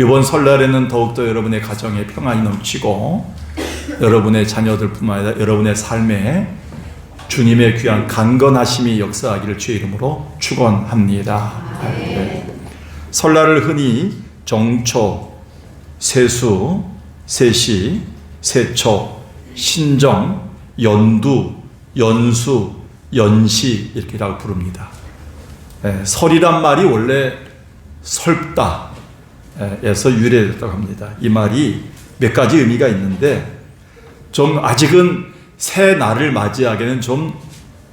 이번 설날에는 더욱더 여러분의 가정에 평안이 넘치고 여러분의 자녀들뿐만 아니라 여러분의 삶에 주님의 귀한 강건하심이 역사하기를 주의 이름으로 축원합니다. 네. 설날을 흔히 정초, 세수, 세시, 세초, 신정, 연두, 연수, 연시 이렇게라고 부릅니다. 설이란 말이 원래 설다 에서 유래됐다고 합니다. 이 말이 몇 가지 의미가 있는데 좀 아직은 새 날을 맞이하기에는 좀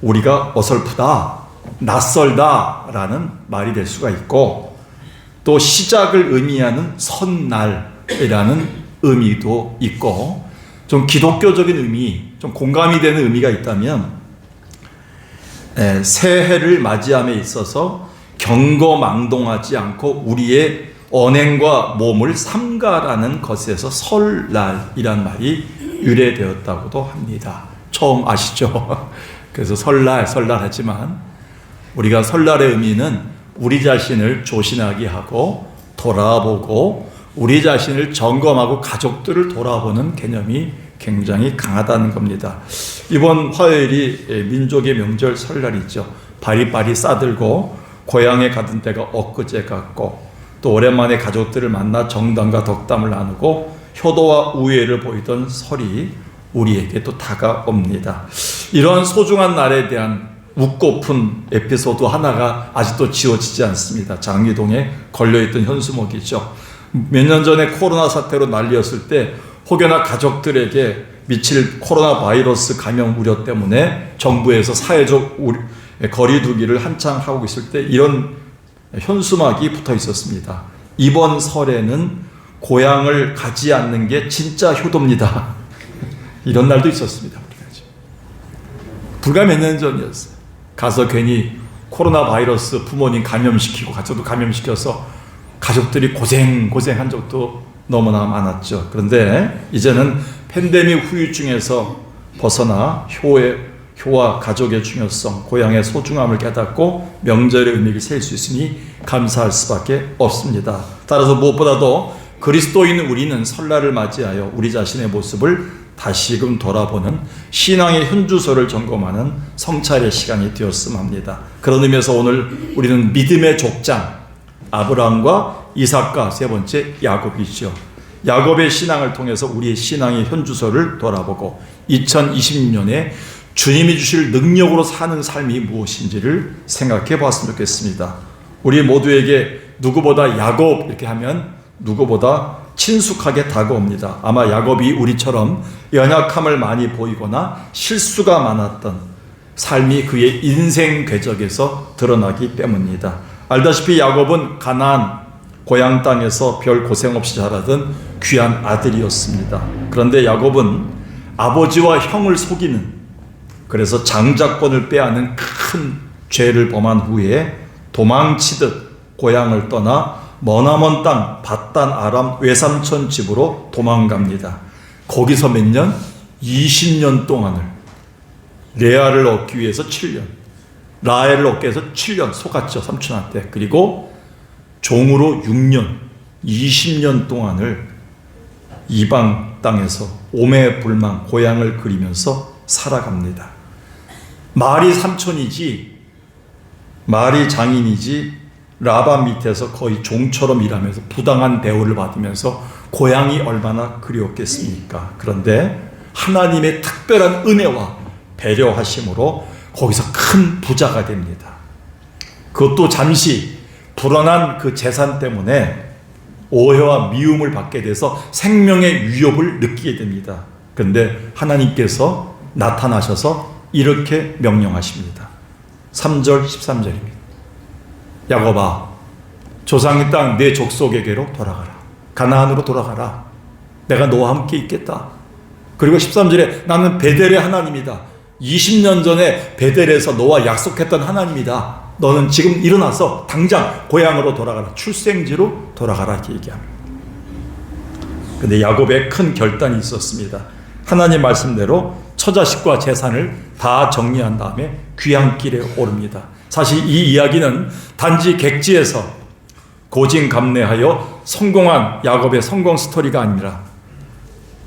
우리가 어설프다, 낯설다라는 말이 될 수가 있고, 또 시작을 의미하는 선날이라는 의미도 있고, 좀 기독교적인 의미, 좀 공감이 되는 의미가 있다면 새해를 맞이함에 있어서 경거망동하지 않고 우리의 언행과 몸을 삼가라는 것에서 설날이란 말이 유래되었다고도 합니다. 처음 아시죠? 그래서 설날 하지만 우리가 설날의 의미는 우리 자신을 조신하게 하고 돌아보고 우리 자신을 점검하고 가족들을 돌아보는 개념이 굉장히 강하다는 겁니다. 이번 화요일이 민족의 명절 설날이죠. 바리바리 싸들고 고향에 가던 때가 엊그제 같고, 또 오랜만에 가족들을 만나 정담과 덕담을 나누고 효도와 우애를 보이던 설이 우리에게 또 다가옵니다. 이러한 소중한 날에 대한 웃고픈 에피소드 하나가 아직도 지워지지 않습니다. 장리동에 걸려있던 현수막이죠. 몇 년 전에 코로나 사태로 난리였을 때 혹여나 가족들에게 미칠 코로나 바이러스 감염 우려 때문에 정부에서 사회적 거리두기를 한창 하고 있을 때 이런 현수막이 붙어 있었습니다. 이번 설에는 고향을 가지 않는 게 진짜 효도입니다. 이런 날도 있었습니다. 불과 몇 년 전이었어요. 가서 괜히 코로나 바이러스 부모님 감염시키고 가족도 감염시켜서 가족들이 고생한 적도 너무나 많았죠. 그런데 이제는 팬데믹 후유증에서 벗어나 효와 가족의 중요성, 고향의 소중함을 깨닫고 명절의 의미를 셀 수 있으니 감사할 수밖에 없습니다. 따라서 무엇보다도 그리스도인 우리는 설날을 맞이하여 우리 자신의 모습을 다시금 돌아보는 신앙의 현주소를 점검하는 성찰의 시간이 되었으면 합니다. 그런 의미에서 오늘 우리는 믿음의 족장 아브라함과 이삭과 세 번째 야곱이죠. 야곱의 신앙을 통해서 우리의 신앙의 현주소를 돌아보고 2026년에 주님이 주실 능력으로 사는 삶이 무엇인지를 생각해 봤으면 좋겠습니다. 우리 모두에게 누구보다 야곱 이렇게 하면 누구보다 친숙하게 다가옵니다. 아마 야곱이 우리처럼 연약함을 많이 보이거나 실수가 많았던 삶이 그의 인생 궤적에서 드러나기 때문입니다. 알다시피 야곱은 가나안 고향 땅에서 별 고생 없이 자라던 귀한 아들이었습니다. 그런데 야곱은 아버지와 형을 속이는, 그래서 장자권을 빼앗는 큰 죄를 범한 후에 도망치듯 고향을 떠나 머나먼 땅 밧단 아람 외삼촌 집으로 도망갑니다. 거기서 몇 년? 20년 동안을 레아를 얻기 위해서 7년, 라헬을 얻기 위해서 7년 속았죠, 삼촌한테. 그리고 종으로 6년, 20년 동안을 이방 땅에서 오매불망 고향을 그리면서 살아갑니다. 말이 삼촌이지, 말이 장인이지, 라반 밑에서 거의 종처럼 일하면서 부당한 대우를 받으면서 고향이 얼마나 그리웠겠습니까? 그런데 하나님의 특별한 은혜와 배려하심으로 거기서 큰 부자가 됩니다. 그것도 잠시 불어난 그 재산 때문에 오해와 미움을 받게 돼서 생명의 위협을 느끼게 됩니다. 그런데 하나님께서 나타나셔서 이렇게 명령하십니다. 3절 13절입니다. 야곱아, 조상의 땅 내 족속에게로 돌아가라. 가나안으로 돌아가라. 내가 너와 함께 있겠다. 그리고 13절에 나는 베델의 하나님이다. 20년 전에 베델에서 너와 약속했던 하나님이다. 너는 지금 일어나서 당장 고향으로 돌아가라. 출생지로 돌아가라. 이렇게 얘기합니다. 근데 야곱의 큰 결단이 있었습니다. 하나님 말씀대로 처자식과 재산을 다 정리한 다음에 귀향길에 오릅니다. 사실 이 이야기는 단지 객지에서 고진감래하여 성공한 야곱의 성공 스토리가 아니라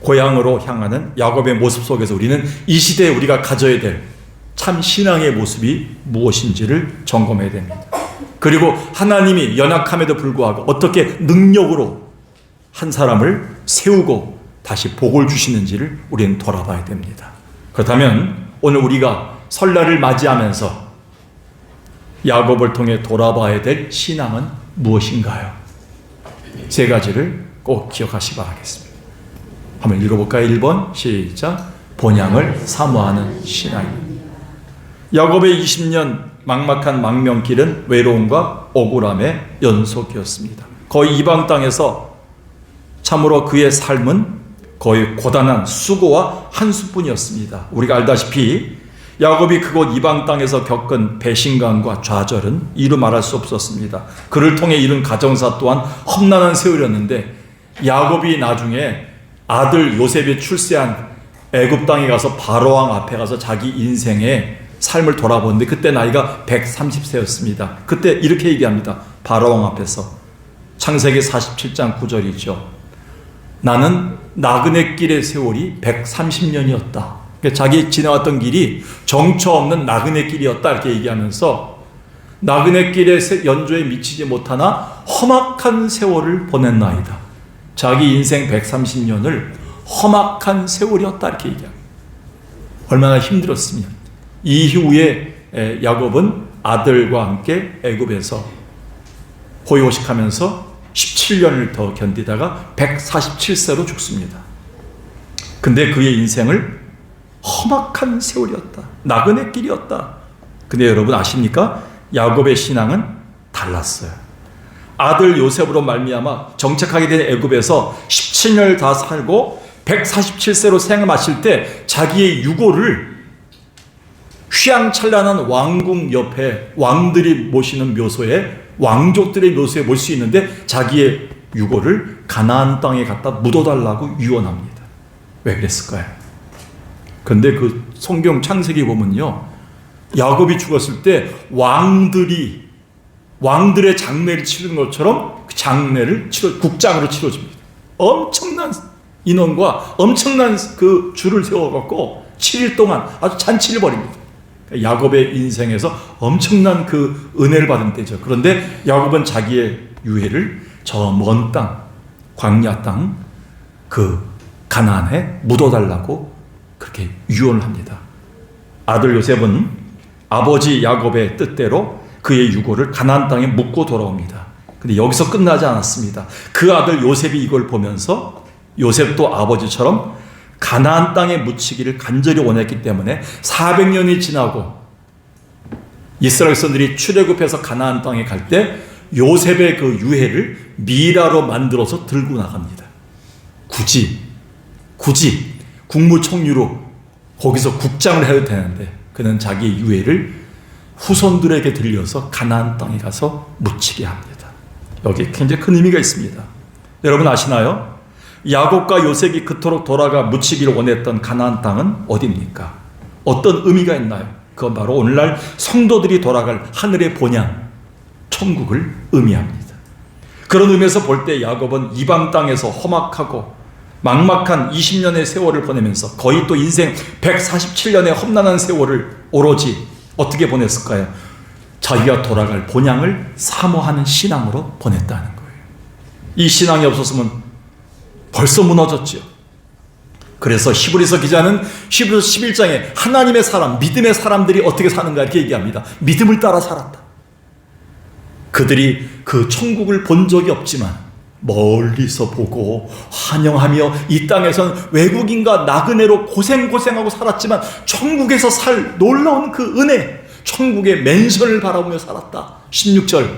고향으로 향하는 야곱의 모습 속에서 우리는 이 시대에 우리가 가져야 될 참 신앙의 모습이 무엇인지를 점검해야 됩니다. 그리고 하나님이 연약함에도 불구하고 어떻게 능력으로 한 사람을 세우고 다시 복을 주시는지를 우리는 돌아봐야 됩니다. 그렇다면 오늘 우리가 설날을 맞이하면서 야곱을 통해 돌아봐야 될 신앙은 무엇인가요? 세 가지를 꼭 기억하시기 바라겠습니다. 한번 읽어볼까요? 1번 시작. 본향을 사모하는 신앙입니다. 야곱의 20년 막막한 망명길은 외로움과 억울함의 연속이었습니다. 거의 이방 땅에서 참으로 그의 삶은 거의 고단한 수고와 한수뿐이었습니다. 우리가 알다시피 야곱이 그곳 이방 땅에서 겪은 배신감과 좌절은 이루 말할 수 없었습니다. 그를 통해 이룬 가정사 또한 험난한 세월이었는데 야곱이 나중에 아들 요셉이 출세한 애굽 땅에 가서 바로왕 앞에 가서 자기 인생의 삶을 돌아보는데 그때 나이가 130세였습니다. 그때 이렇게 얘기합니다. 바로왕 앞에서 창세기 47장 9절이죠. 나는 나그네 길의 세월이 130년이었다. 자기 지나왔던 길이 정처 없는 나그네 길이었다 이렇게 얘기하면서 나그네 길의 연조에 미치지 못하나 험악한 세월을 보냈나이다. 자기 인생 130년을 험악한 세월이었다 이렇게 얘기합니다. 얼마나 힘들었으면. 이후에 야곱은 아들과 함께 애굽에서 호요식하면서 17년을 더 견디다가 147세로 죽습니다. 근데 그의 인생을 험악한 세월이었다. 나그네 길이었다. 근데 여러분 아십니까? 야곱의 신앙은 달랐어요. 아들 요셉으로 말미암아 정착하게 된 애굽에서 17년을 다 살고 147세로 생을 마칠 때 자기의 유고를 휘황찬란한 왕궁 옆에 왕들이 모시는 묘소에 왕족들의 묘소에 모실 수 있는데 자기의 유고를 가나안 땅에 갖다 묻어달라고 유언합니다. 왜 그랬을까요? 근데 그 성경 창세기 보면요, 야곱이 죽었을 때 왕들의 장례를 치르는 것처럼 그 장례를 국장으로 치러줍니다. 엄청난 인원과 엄청난 그 줄을 세워갖고 7일 동안 아주 잔치를 벌입니다. 야곱의 인생에서 엄청난 그 은혜를 받은 때죠. 그런데 야곱은 자기의 유해를 저 먼 땅, 광야 땅, 그 가나안에 묻어달라고 그렇게 유언을 합니다. 아들 요셉은 아버지 야곱의 뜻대로 그의 유고를 가나안 땅에 묻고 돌아옵니다. 근데 여기서 끝나지 않았습니다. 그 아들 요셉이 이걸 보면서 요셉도 아버지처럼 가나안 땅에 묻히기를 간절히 원했기 때문에 400년이 지나고 이스라엘 백성들이 출애굽해서 가나안 땅에 갈 때 요셉의 그 유해를 미라로 만들어서 들고 나갑니다. 굳이 국무총리로 거기서 국장을 해도 되는데 그는 자기 유해를 후손들에게 들려서 가나안 땅에 가서 묻히게 합니다. 여기 굉장히 큰 의미가 있습니다. 여러분 아시나요? 야곱과 요셉이 그토록 돌아가 묻히기를 원했던 가나안 땅은 어디입니까? 어떤 의미가 있나요? 그건 바로 오늘날 성도들이 돌아갈 하늘의 본향, 천국을 의미합니다. 그런 의미에서 볼 때 야곱은 이방 땅에서 험악하고 막막한 20년의 세월을 보내면서 거의 또 인생 147년의 험난한 세월을 오로지 어떻게 보냈을까요? 자기가 돌아갈 본향을 사모하는 신앙으로 보냈다는 거예요. 이 신앙이 없었으면 벌써 무너졌죠. 그래서 히브리서 기자는 히브리서 11장에 하나님의 사람, 믿음의 사람들이 어떻게 사는가 이렇게 얘기합니다. 믿음을 따라 살았다. 그들이 그 천국을 본 적이 없지만 멀리서 보고 환영하며 이 땅에선 외국인과 나그네로 고생하고 살았지만 천국에서 살 놀라운 그 은혜, 천국의 맨션을 바라보며 살았다. 16절.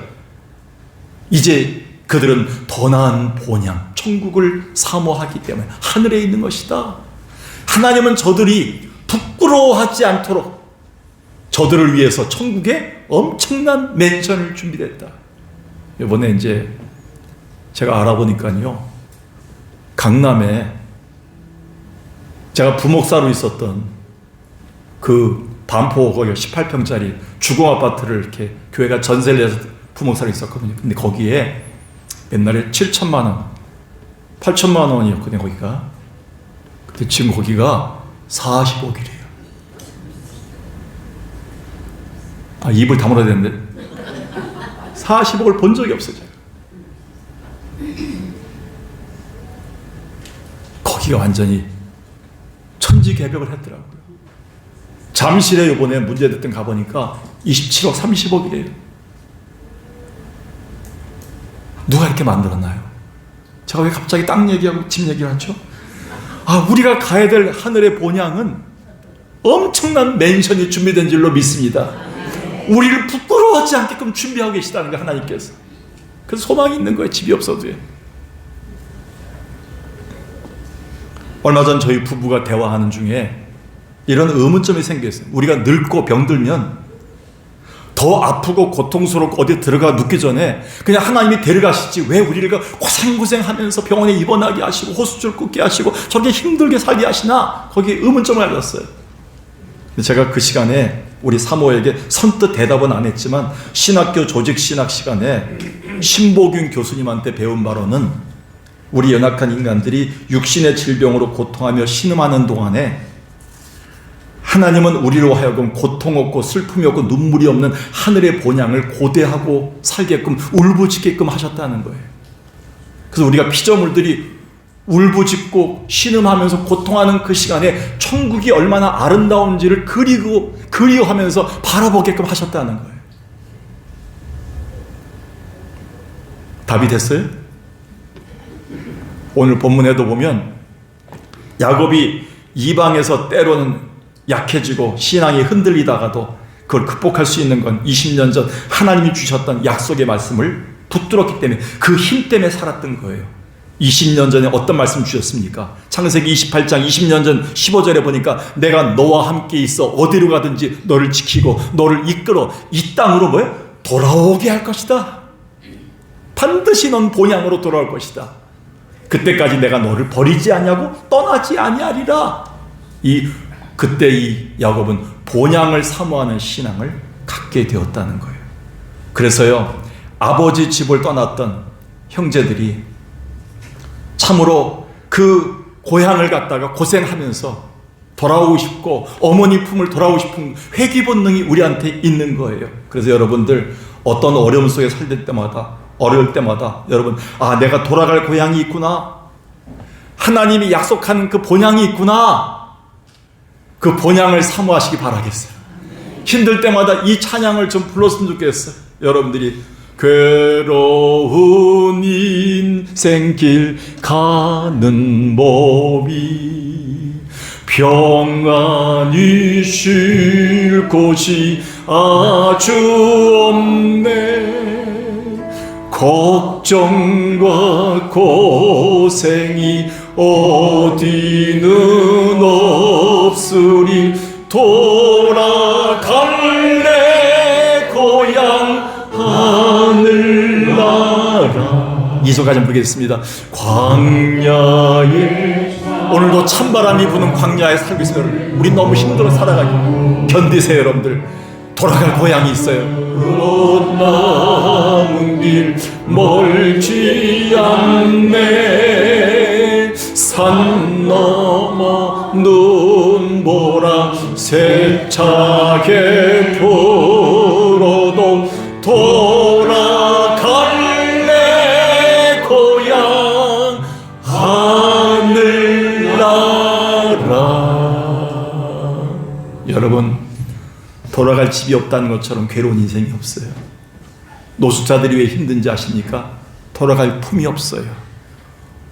이제 그들은 더 나은 본향, 천국을 사모하기 때문에 하늘에 있는 것이다. 하나님은 저들이 부끄러워하지 않도록 저들을 위해서 천국에 엄청난 맨션을 준비했다. 이번에 이제 제가 알아보니까요, 강남에 제가 부목사로 있었던 그 반포 거기 18평짜리 주공 아파트를 이렇게 교회가 전세를 내서 부목사로 있었거든요. 근데 거기에 옛날에 7천만 원, 8천만 원이었거든요, 거기가. 근데 지금 거기가 40억이래요. 아, 입을 다물어야 되는데. 40억을 본 적이 없어요, 제가. 거기가 완전히 천지개벽을 했더라고요. 잠실에 이번에 문제됐던 가보니까 27억, 30억이래요. 누가 이렇게 만들었나요? 제가 왜 갑자기 땅 얘기하고 집 얘기를 하죠? 아, 우리가 가야 될 하늘의 본향은 엄청난 맨션이 준비된 줄로 믿습니다. 우리를 부끄러워하지 않게끔 준비하고 계시다는 거, 하나님께서. 그래서 소망이 있는 거예요, 집이 없어도요. 얼마 전 저희 부부가 대화하는 중에 이런 의문점이 생겼어요. 우리가 늙고 병들면 더 아프고 고통스럽고 어디 들어가 눕기 전에 그냥 하나님이 데려가시지, 왜 우리를 고생하면서 병원에 입원하게 하시고 호수줄 꽂게 하시고 저렇게 힘들게 살게 하시나, 거기에 의문점을 가졌어요. 제가 그 시간에 우리 사모에게 선뜻 대답은 안 했지만 신학교 조직신학 시간에 신보균 교수님한테 배운 바로는, 우리 연약한 인간들이 육신의 질병으로 고통하며 신음하는 동안에 하나님은 우리로 하여금 고통 없고 슬픔이 없고 눈물이 없는 하늘의 본향을 고대하고 살게끔 울부짖게끔 하셨다는 거예요. 그래서 우리가 피조물들이 울부짖고 신음하면서 고통하는 그 시간에 천국이 얼마나 아름다운지를 그리워하면서 바라보게끔 하셨다는 거예요. 답이 됐어요? 오늘 본문에도 보면 야곱이 이방에서 때로는 약해지고 신앙이 흔들리다가도 그걸 극복할 수 있는 건 20년 전 하나님이 주셨던 약속의 말씀을 붙들었기 때문에, 그 힘 때문에 살았던 거예요. 20년 전에 어떤 말씀 주셨습니까? 창세기 28장 20년 전 15절에 보니까 내가 너와 함께 있어 어디로 가든지 너를 지키고 너를 이끌어 이 땅으로 뭐예요? 돌아오게 할 것이다. 반드시 넌 본향으로 돌아올 것이다. 그때까지 내가 너를 버리지 아니하고 떠나지 아니하리라. 그때 이 야곱은 본향을 사모하는 신앙을 갖게 되었다는 거예요. 그래서요, 아버지 집을 떠났던 형제들이 참으로 그 고향을 갖다가 고생하면서 돌아오고 싶고 어머니 품을 돌아오고 싶은 회귀 본능이 우리한테 있는 거예요. 그래서 여러분들 어떤 어려움 속에 살 때마다, 어려울 때마다 여러분, 아, 내가 돌아갈 고향이 있구나, 하나님이 약속한 그 본향이 있구나, 그 본향을 사모하시기 바라겠어요. 힘들 때마다 이 찬양을 좀 불렀으면 좋겠어요. 여러분들이 괴로운 인생길 가는 몸이 평안히 쉴 곳이 아주 없네. 걱정과 고생이 어디는 없으리. 돌아갈래 고향 하늘나라. 이소가 좀 부르겠습니다. 광야에, 오늘도 찬바람이 부는 광야에 살고 있으면 우리 너무 힘들어 살아가고 견디세요. 여러분들 돌아갈 고향이 있어요. 남은 길 멀지 않네. 산 넘어 눈보라 세차게 불어도 돌아갈래 고향 하늘나라. 여러분, 돌아갈 집이 없다는 것처럼 괴로운 인생이 없어요. 노숙자들이 왜 힘든지 아십니까? 돌아갈 품이 없어요.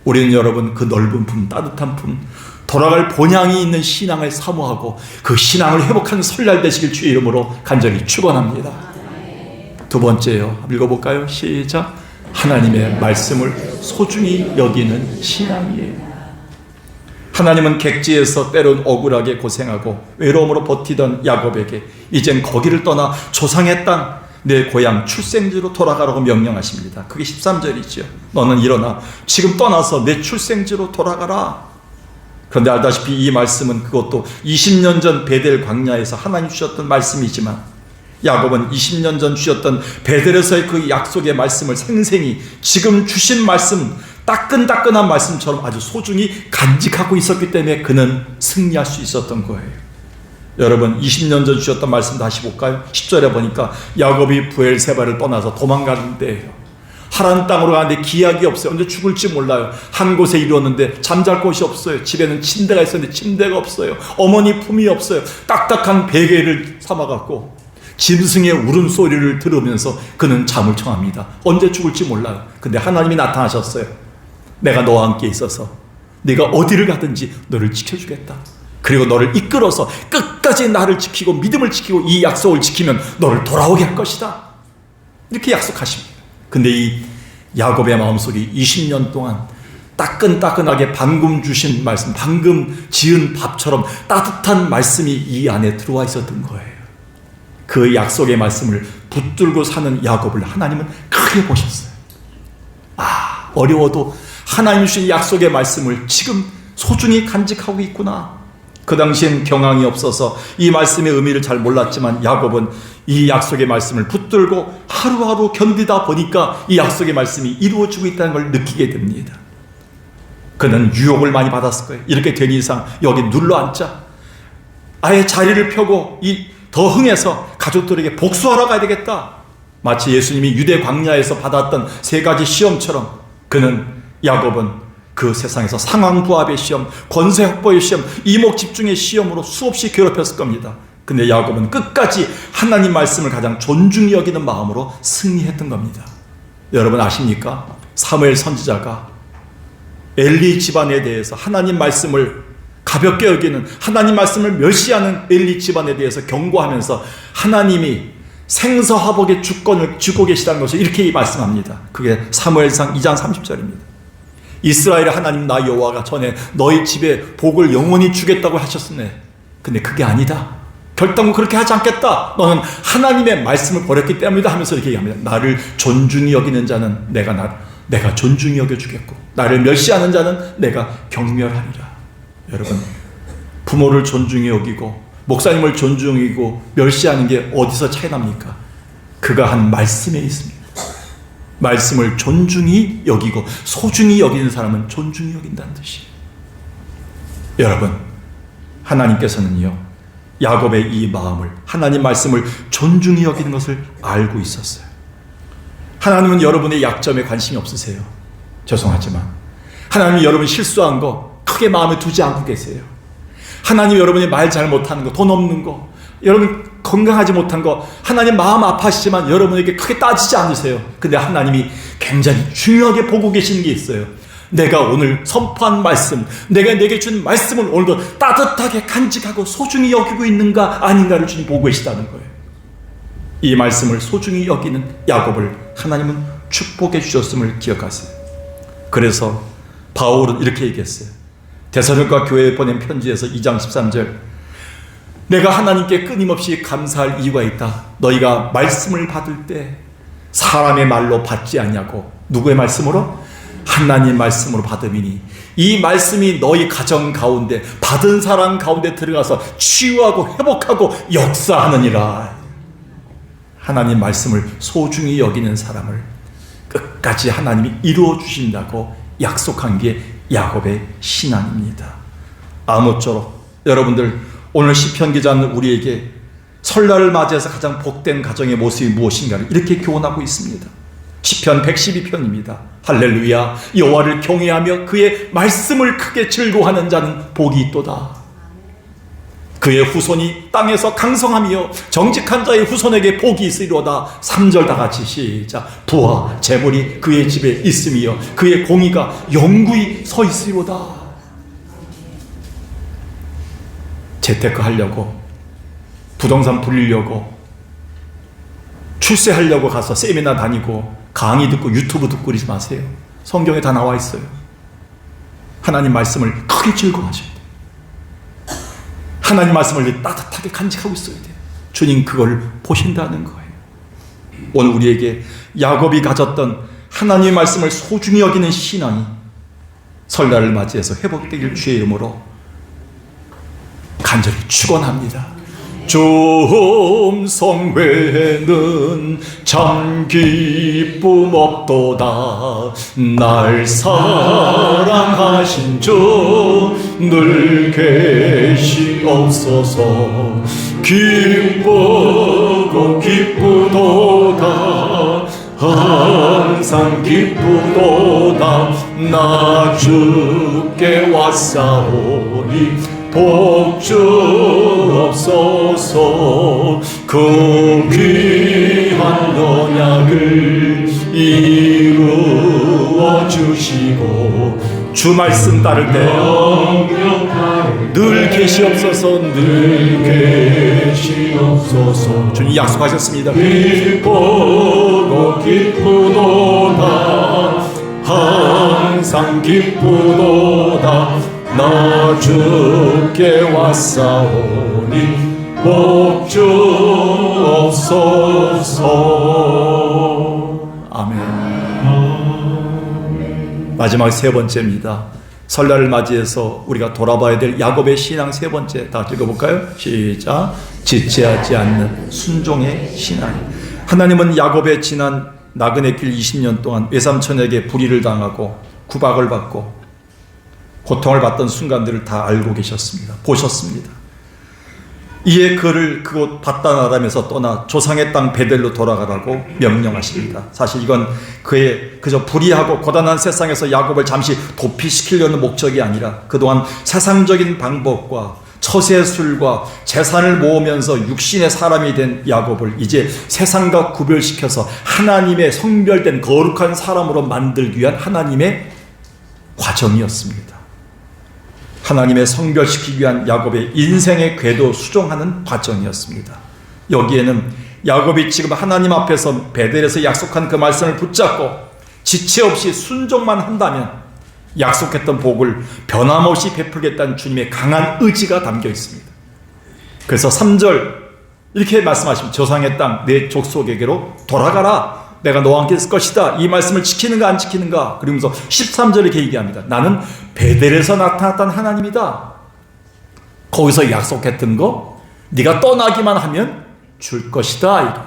우리는 여러분 그 넓은 품, 따뜻한 품, 돌아갈 본향이 있는 신앙을 사모하고 그 신앙을 회복하는 설날 되시길 주의 이름으로 간절히 축원합니다. 두 번째요, 읽어볼까요? 시작. 하나님의 말씀을 소중히 여기는 신앙이에요. 하나님은 객지에서 때론 억울하게 고생하고 외로움으로 버티던 야곱에게 이젠 거기를 떠나 조상의 땅, 내 고향 출생지로 돌아가라고 명령하십니다. 그게 13절이죠. 너는 일어나 지금 떠나서 내 출생지로 돌아가라. 그런데 알다시피 이 말씀은 그것도 20년 전 베델 광야에서 하나님 주셨던 말씀이지만 야곱은 20년 전 주셨던 베델에서의 그 약속의 말씀을 생생히 지금 주신 말씀, 따끈따끈한 말씀처럼 아주 소중히 간직하고 있었기 때문에 그는 승리할 수 있었던 거예요. 여러분, 20년 전 주셨던 말씀 다시 볼까요? 10절에 보니까 야곱이 브엘세바를 떠나서 도망가는 데예요. 하란 땅으로 가는데 기약이 없어요. 언제 죽을지 몰라요. 한 곳에 이루었는데 잠잘 곳이 없어요. 집에는 침대가 있었는데 침대가 없어요. 어머니 품이 없어요. 딱딱한 베개를 삼아갖고 짐승의 울음소리를 들으면서 그는 잠을 청합니다. 언제 죽을지 몰라요. 근데 하나님이 나타나셨어요. 내가 너와 함께 있어서 네가 어디를 가든지 너를 지켜주겠다. 그리고 너를 이끌어서 끝까지 나를 지키고 믿음을 지키고 이 약속을 지키면 너를 돌아오게 할 것이다. 이렇게 약속하십니다. 근데 이 야곱의 마음속에 20년 동안 따끈따끈하게 방금 주신 말씀, 방금 지은 밥처럼 따뜻한 말씀이 이 안에 들어와 있었던 거예요. 그 약속의 말씀을 붙들고 사는 야곱을 하나님은 크게 보셨어요. 어려워도 하나님 주신 약속의 말씀을 지금 소중히 간직하고 있구나. 그 당시엔 경황이 없어서 이 말씀의 의미를 잘 몰랐지만 야곱은 이 약속의 말씀을 붙들고 하루하루 견디다 보니까 이 약속의 말씀이 이루어지고 있다는 걸 느끼게 됩니다. 그는 유혹을 많이 받았을 거예요. 이렇게 된 이상 여기 눌러앉자. 아예 자리를 펴고 더 흥해서 가족들에게 복수하러 가야 되겠다. 마치 예수님이 유대 광야에서 받았던 3가지 시험처럼 야곱은 그 세상에서 상황부합의 시험, 권세 확보의 시험, 이목 집중의 시험으로 수없이 괴롭혔을 겁니다. 근데 야곱은 끝까지 하나님 말씀을 가장 존중히 여기는 마음으로 승리했던 겁니다. 여러분 아십니까? 사무엘 선지자가 엘리 집안에 대해서 하나님 말씀을 가볍게 여기는, 하나님 말씀을 멸시하는 엘리 집안에 대해서 경고하면서 하나님이 생사화복의 주권을 쥐고 계시다는 것을 이렇게 말씀합니다. 그게 사무엘상 2장 30절입니다. 이스라엘의 하나님 나 여호와가 전에 너희 집에 복을 영원히 주겠다고 하셨으네. 근데 그게 아니다. 결단코 그렇게 하지 않겠다. 너는 하나님의 말씀을 버렸기 때문이다 하면서 이렇게 얘기합니다. 나를 존중히 여기는 자는 내가 존중히 여겨주겠고 나를 멸시하는 자는 내가 경멸하리라. 여러분, 부모를 존중히 여기고 목사님을 존중히 여기고 멸시하는 게 어디서 차이 납니까? 그가 한 말씀에 있습니다. 말씀을 존중히 여기고 소중히 여기는 사람은 존중히 여긴다는 뜻이에요. 여러분, 하나님께서는요, 야곱의 이 마음을, 하나님 말씀을 존중히 여기는 것을 알고 있었어요. 하나님은 여러분의 약점에 관심이 없으세요. 죄송하지만 하나님이 여러분 실수한 거 크게 마음에 두지 않고 계세요. 하나님 여러분이 말 잘 못하는 거, 돈 없는 거, 여러분 건강하지 못한 거, 하나님 마음 아파하시지만 여러분에게 크게 따지지 않으세요. 근데 하나님이 굉장히 중요하게 보고 계시는 게 있어요. 내가 오늘 선포한 말씀, 내가 내게 준 말씀을 오늘도 따뜻하게 간직하고 소중히 여기고 있는가 아닌가를 주님 보고 계시다는 거예요. 이 말씀을 소중히 여기는 야곱을 하나님은 축복해 주셨음을 기억하세요. 그래서 바울은 이렇게 얘기했어요. 데살로니가 교회에 보낸 편지에서 2장 13절, 내가 하나님께 끊임없이 감사할 이유가 있다. 너희가 말씀을 받을 때 사람의 말로 받지 않냐고. 누구의 말씀으로? 하나님 말씀으로 받음이니 이 말씀이 너희 가정 가운데 받은 사람 가운데 들어가서 치유하고 회복하고 역사하느니라. 하나님 말씀을 소중히 여기는 사람을 끝까지 하나님이 이루어 주신다고 약속한 게 야곱의 신앙입니다. 아무쪼록 여러분들, 오늘 시편 기자는 우리에게 설날을 맞이해서 가장 복된 가정의 모습이 무엇인가를 이렇게 교훈하고 있습니다. 시편 112편입니다. 할렐루야, 여호와를 경외하며 그의 말씀을 크게 즐거워하는 자는 복이 있도다. 그의 후손이 땅에서 강성하며 정직한 자의 후손에게 복이 있으리로다. 3절 다 같이 시작. 부와 재물이 그의 집에 있으며 그의 공의가 영구히 서 있으리로다. 재테크 하려고, 부동산 불리려고, 출세하려고 가서 세미나 다니고 강의 듣고 유튜브 듣고 그러지 마세요. 성경에 다 나와 있어요. 하나님 말씀을 크게 즐거워하셔야 돼요. 하나님 말씀을 따뜻하게 간직하고 있어야 돼요. 주님 그걸 보신다는 거예요. 오늘 우리에게 야곱이 가졌던 하나님의 말씀을 소중히 여기는 신앙이 설날을 맞이해서 회복되길 주의 이름으로 간절히 축원합니다. 좀 성회는 참 기쁨 없도다. 날 사랑하신 주 늘 계시옵소서. 기쁘고 기쁘도다. 항상 기쁘도다. 나 주께 왔사오니 복 주옵소서. 그 귀한 언약을 이루어 주시고 주 말씀 따를 때 늘 계시옵소서. 늘 계시옵소서. 주님 약속하셨습니다. 기쁘고 기쁘도다. 항상 기쁘도다. 나 주께 왔사오니 복 주옵소서. 아멘. 마지막 세 번째입니다. 설날을 맞이해서 우리가 돌아봐야 될 야곱의 신앙 세 번째, 다 읽어볼까요? 시작. 지체하지 않는 순종의 신앙. 하나님은 야곱의 지난 나그네 길 20년 동안 외삼촌에게 불의를 당하고 구박을 받고 고통을 받던 순간들을 다 알고 계셨습니다. 보셨습니다. 이에 그를 그곳 바단 아람에서 떠나 조상의 땅 베델로 돌아가라고 명령하십니다. 사실 이건 그의 그저 불의하고 고단한 세상에서 야곱을 잠시 도피시키려는 목적이 아니라 그동안 세상적인 방법과 처세술과 재산을 모으면서 육신의 사람이 된 야곱을 이제 세상과 구별시켜서 하나님의 성별된 거룩한 사람으로 만들기 위한 하나님의 과정이었습니다. 하나님의 성별시키기 위한 야곱의 인생의 궤도 수정하는 과정이었습니다. 여기에는 야곱이 지금 하나님 앞에서 베델에서 약속한 그 말씀을 붙잡고 지체 없이 순종만 한다면 약속했던 복을 변함없이 베풀겠다는 주님의 강한 의지가 담겨 있습니다. 그래서 3절 이렇게 말씀하십니다. 조상의 땅 내 족속에게로 돌아가라. 내가 너와 함께 있을 것이다. 이 말씀을 지키는가 안 지키는가. 그러면서 13절에 이렇게 얘기합니다. 나는 베델에서 나타났던 하나님이다. 거기서 약속했던 거 네가 떠나기만 하면 줄 것이다.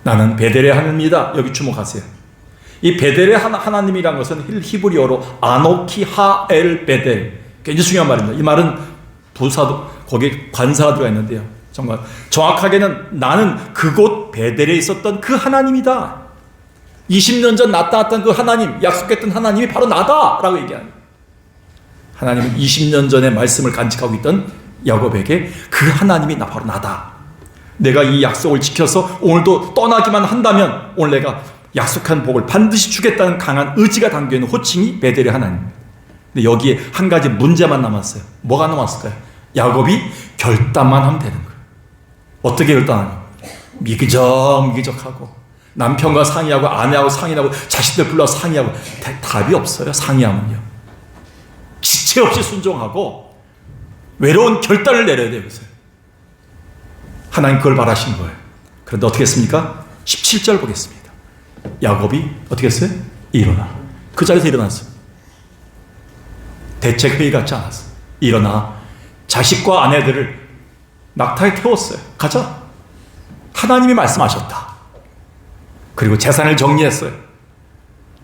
나는 베델의 하나님이다. 여기 주목하세요. 이 베델의 하나님이란 것은 히브리어로 아노키 하엘 베델. 굉장히 중요한 말입니다. 이 말은 부사도 거기에 관사가 들어가 있는데요. 정말 정확하게는 나는 그곳 베델에 있었던 그 하나님이다. 20년 전 나타났던 그 하나님, 약속했던 하나님이 바로 나다 라고 얘기합니다. 하나님은 20년 전에 말씀을 간직하고 있던 야곱에게 그 하나님이 바로 나다. 내가 이 약속을 지켜서 오늘도 떠나기만 한다면 오늘 내가 약속한 복을 반드시 주겠다는 강한 의지가 담겨있는 호칭이 베델의 하나님입니다. 근데 여기에 한 가지 문제만 남았어요. 뭐가 남았을까요? 야곱이 결단만 하면 되는 거예요. 어떻게 결단하냐? 미기적하고 남편과 상의하고 아내하고 상의하고 자식들 불러 상의하고 답이 없어요. 상의하면요. 지체 없이 순종하고 외로운 결단을 내려야 돼요. 그래서 하나님 그걸 바라신 거예요. 그런데 어떻게 했습니까? 17절 보겠습니다. 야곱이 어떻게 했어요? 일어나. 그 자리에서 일어났어요. 대책 회의 같지 않았어요. 일어나 자식과 아내들을 낙타에 태웠어요. 가자. 하나님이 말씀하셨다. 그리고 재산을 정리했어요.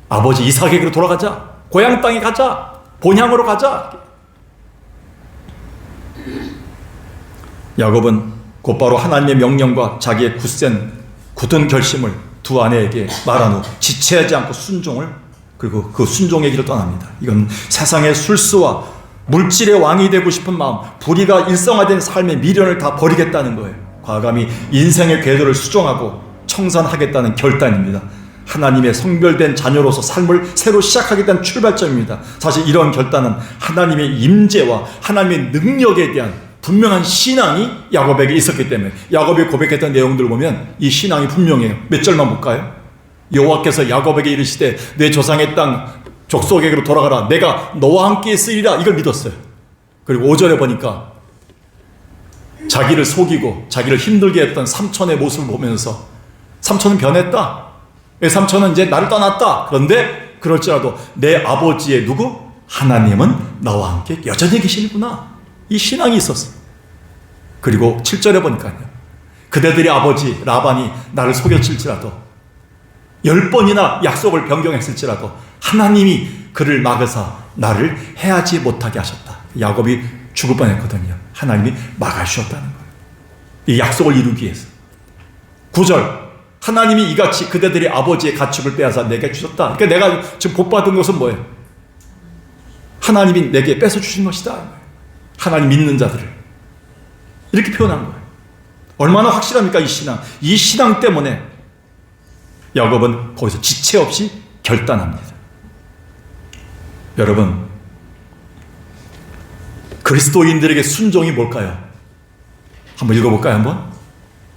아버지 이삭에게로 돌아가자. 고향 땅에 가자. 본향으로 가자. 야곱은 곧바로 하나님의 명령과 자기의 굳은 결심을 두 아내에게 말한 후 지체하지 않고 순종을, 그리고 그 순종의 길을 떠납니다. 이건 세상의 술수와 물질의 왕이 되고 싶은 마음, 불의가 일성화된 삶의 미련을 다 버리겠다는 거예요. 과감히 인생의 궤도를 수정하고 청산하겠다는 결단입니다. 하나님의 성별된 자녀로서 삶을 새로 시작하겠다는 출발점입니다. 사실 이런 결단은 하나님의 임재와 하나님의 능력에 대한 분명한 신앙이 야곱에게 있었기 때문에, 야곱이 고백했던 내용들을 보면 이 신앙이 분명해요. 몇 절만 볼까요? 여호와께서 야곱에게 이르시되 내 조상의 땅 족속에게로 돌아가라. 내가 너와 함께 있으리라. 이걸 믿었어요. 그리고 5절에 보니까 자기를 속이고 자기를 힘들게 했던 삼촌의 모습을 보면서 삼촌은 변했다. 삼촌은 이제 나를 떠났다. 그런데 그럴지라도 내 아버지의 누구? 하나님은 나와 함께 여전히 계시는구나. 이 신앙이 있었어요. 그리고 7절에 보니까요. 그대들의 아버지 라반이 나를 속여칠지라도 10번이나 약속을 변경했을지라도 하나님이 그를 막으사 나를 해하지 못하게 하셨다. 야곱이 죽을 뻔했거든요. 하나님이 막아주셨다는 거예요. 이 약속을 이루기 위해서. 9절 하나님이 이같이 그대들의 아버지의 가축을 빼앗아 내게 주셨다. 그러니까 내가 지금 복 받은 것은 뭐예요? 하나님이 내게 뺏어 주신 것이다. 하나님 믿는 자들을 이렇게 표현한 거예요. 얼마나 확실합니까? 이 신앙. 이 신앙 때문에 야곱은 거기서 지체 없이 결단합니다. 여러분, 그리스도인들에게 순종이 뭘까요? 한번 읽어볼까요? 한번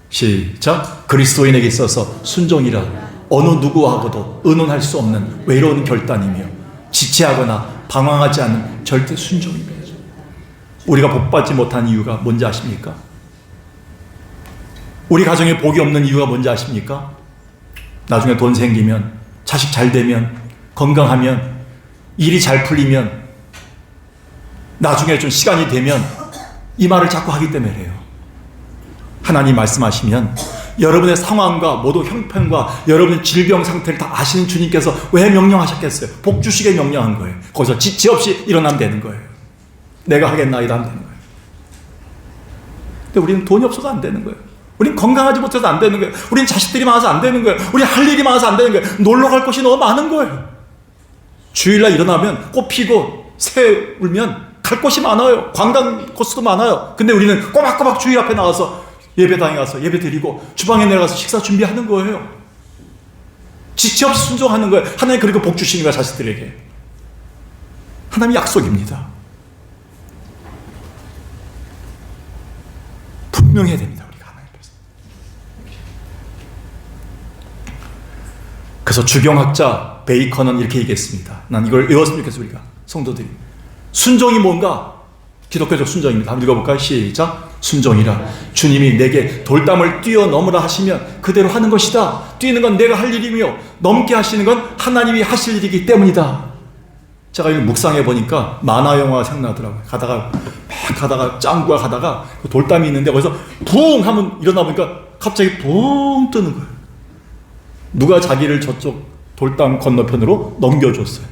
시작. 그리스도인에게 있어서 순종이라 어느 누구하고도 의논할 수 없는 외로운 결단이며 지체하거나 방황하지 않는 절대 순종입니다. 우리가 복받지 못한 이유가 뭔지 아십니까? 우리 가정에 복이 없는 이유가 뭔지 아십니까? 나중에 돈 생기면, 자식 잘 되면, 건강하면, 일이 잘 풀리면, 나중에 좀 시간이 되면 이 말을 자꾸 하기 때문에 그래요. 하나님 말씀하시면 여러분의 상황과 모두 형편과 여러분의 질병 상태를 다 아시는 주님께서 왜 명령하셨겠어요? 복 주시게 명령한 거예요. 거기서 지체 없이 일어나면 되는 거예요. 내가 하겠나이다 하면 되는 거예요. 근데 우리는 돈이 없어서 안 되는 거예요. 우린 건강하지 못해서 안 되는 거예요. 우린 자식들이 많아서 안 되는 거예요. 우린 할 일이 많아서 안 되는 거예요. 놀러 갈 곳이 너무 많은 거예요. 주일날 일어나면 꽃 피고 새 울면 갈 곳이 많아요. 관광 코스도 많아요. 근데 우리는 꼬박꼬박 주일 앞에 나가서 예배당에 가서 예배 드리고 주방에 내려가서 식사 준비하는 거예요. 지체 없이 순종하는 거예요. 하나님 그리고 복 주시는 거예요. 자식들에게. 하나님 약속입니다. 분명해야 됩니다. 우리가 하나님 앞에서. 그래서 주경학자 베이컨은 이렇게 얘기했습니다. 난 이걸 외웠으면 좋겠어요. 우리가 성도들이. 순종이 뭔가? 기독교적 순종입니다. 한번 읽어볼까요? 시작. 순종이라 주님이 내게 돌담을 뛰어넘으라 하시면 그대로 하는 것이다. 뛰는 건 내가 할 일이며 넘게 하시는 건 하나님이 하실 일이기 때문이다. 제가 여기 묵상해 보니까 만화 영화가 생각나더라고요. 가다가 짱구가 가다가 돌담이 있는데 거기서 붕 하면 일어나 보니까 갑자기 붕 뜨는 거예요. 누가 자기를 저쪽 돌담 건너편으로 넘겨줬어요.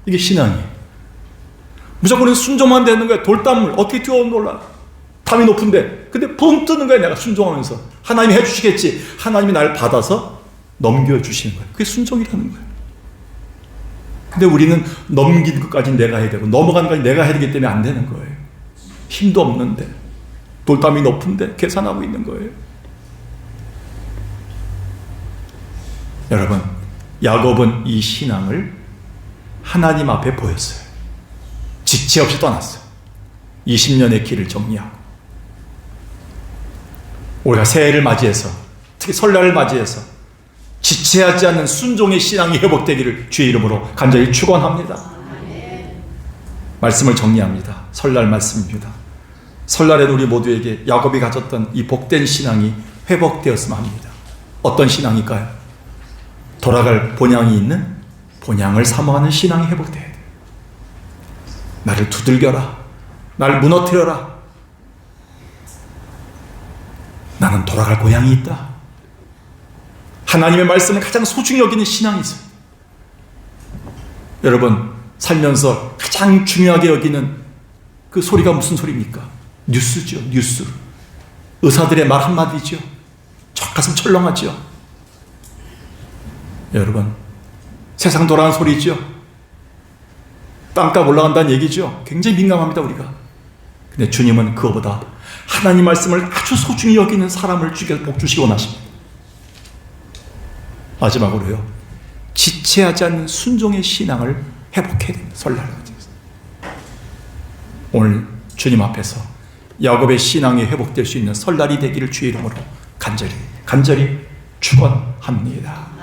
이게 신앙이에요. 무조건 순종만 되는 거예요. 돌담을 어떻게 뛰어오는 몰라. 담이 높은데 근데 붕 뜨는 거예요. 내가 순종하면서 하나님이 해주시겠지. 하나님이 나를 받아서 넘겨주시는 거예요. 그게 순종이라는 거예요. 근데 우리는 넘기는 것까지 내가 해야 되고 넘어가는 것까지 내가 해야 되기 때문에 안 되는 거예요. 힘도 없는데 돌담이 높은데 계산하고 있는 거예요. 여러분, 야곱은 이 신앙을 하나님 앞에 보였어요. 지체 없이 떠났어요. 20년의 길을 정리하고 우리가 새해를 맞이해서 특히 설날을 맞이해서 지체하지 않는 순종의 신앙이 회복되기를 주의 이름으로 간절히 축원합니다. 말씀을 정리합니다. 설날 말씀입니다. 설날에는 우리 모두에게 야곱이 가졌던 이 복된 신앙이 회복되었으면 합니다. 어떤 신앙일까요? 돌아갈 본향이 있는 본향을 사모하는 신앙이 회복돼야 돼요. 나를 두들겨라. 나를 무너뜨려라. 나는 돌아갈 고향이 있다. 하나님의 말씀을 가장 소중히 여기는 신앙이 있어요. 여러분, 살면서 가장 중요하게 여기는 그 소리가 무슨 소리입니까? 뉴스죠. 뉴스. 의사들의 말 한마디죠. 가슴 철렁하죠. 여러분, 세상 돌아가는 소리죠. 땅값 올라간다는 얘기죠. 굉장히 민감합니다, 우리가. 근데 주님은 그거보다 하나님 말씀을 아주 소중히 여기는 사람을 주께서 복 주시기 원하십니다. 마지막으로요, 지체하지 않는 순종의 신앙을 회복해야 됩니다. 설날을 맞이해서. 오늘 주님 앞에서 야곱의 신앙이 회복될 수 있는 설날이 되기를 주의 이름으로 간절히 축원합니다.